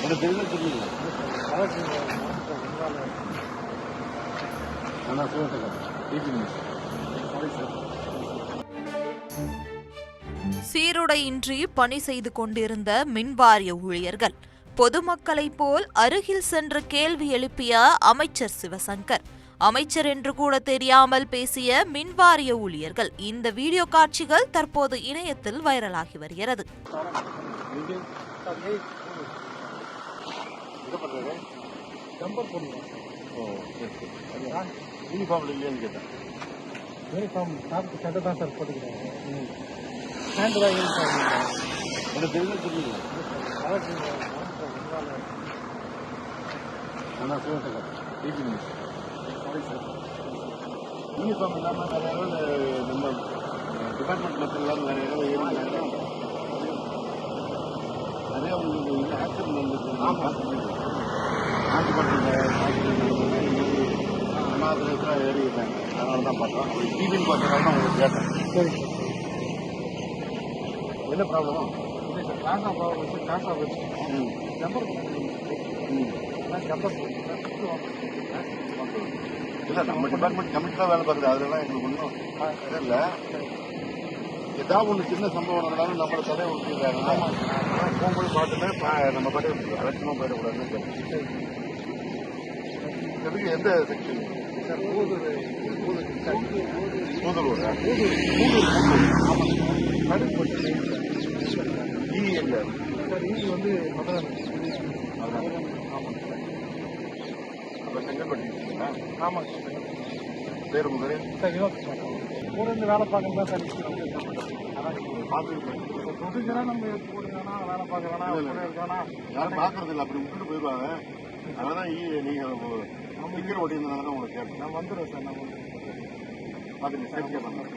எனக்கு தெரியல தெரியல நான் சீருடையின்றி பணி செய்து கொண்டிருந்த மின்வாரிய ஊழியர்கள் பொதுமக்களைப் போல் அருகில் சென்று கேள்வி எழுப்பிய அமைச்சர் சிவசங்கர். அமைச்சர் என்று கூட தெரியாமல் பேசிய மின்வாரிய ஊழியர்கள். இந்த வீடியோ காட்சிகள் தற்போது இணையத்தில் வைரலாகி வருகிறது. யூனிஃபார்ம்ல இல்லையான்னு கேட்டேன். யூனிஃபார்ம் டாக்டர் சட்டை தான் சார் போட்டுக்கிறேன். பேண்ட் தான் யூனிஃபார்ம் எனக்கு தெரியல தெரியல நான் யூனிஃபார்ம் இல்லாமல் நிறைய நம்ம டிபார்ட்மெண்ட் மக்கள் இல்லாமல் நிறைய நிறைய உங்களுக்கு ஆக்சிடென்ட் வந்துருக்கு. அனாதிரத்தில் ஏறிடுறாங்க. அதனால தான் பார்த்தோம். டிவின்னு பார்த்தனால தான் உங்களுக்கு கேட்டேன். சரி என்ன ப்ராப்ளமா? இல்லை சார், காசா ப்ராப்ளம் வச்சு காசா வச்சு நம்பர் நம்பர் இல்லை நம்ம டிபார்ட்மெண்ட் கமிட்டி தான் வேலை பார்க்குது. அதெல்லாம் எங்களுக்கு ஒன்றும் இல்லை. ஏதாவது ஒன்று சின்ன சம்பவம் நடந்தாலும் நம்மளை தலையை விட்டுருக்காங்க. போகும்போது பார்த்துட்டு நம்ம பாட்டு அலட்சியமாக போயிடக்கூடாதுன்னு எதுக்கு எந்த செக்ஷன் சார்? பூதலூர் நடுப்பட்டு எங்க சார் இது வந்து மதுரை. ஆமாம் அப்போ செங்கல்பட்டு ஆமாங்க சார். பேர் உங்கள் பேர் சார் வினோத் சார். கூட இருந்து வேலை பார்க்கணும் தான் சார். பார்த்துட்டு ப்ரொசீஜராக நம்ம கூட வேணா வேலை பார்க்க வேணாம், கூட இருக்க வேணாம். யாரும் பார்க்கறது இல்லை. அப்படி விட்டுட்டு போயிடுவாங்க. அதனால தான் நீங்கள் டிக்கெட் ஓட்டியிருந்தனால தான் உங்களுக்கு கேட்டேன். நான் வந்துடுறேன் சார். நான் பார்த்துட்டு சேஃப்டியாக பண்ணுறேன்.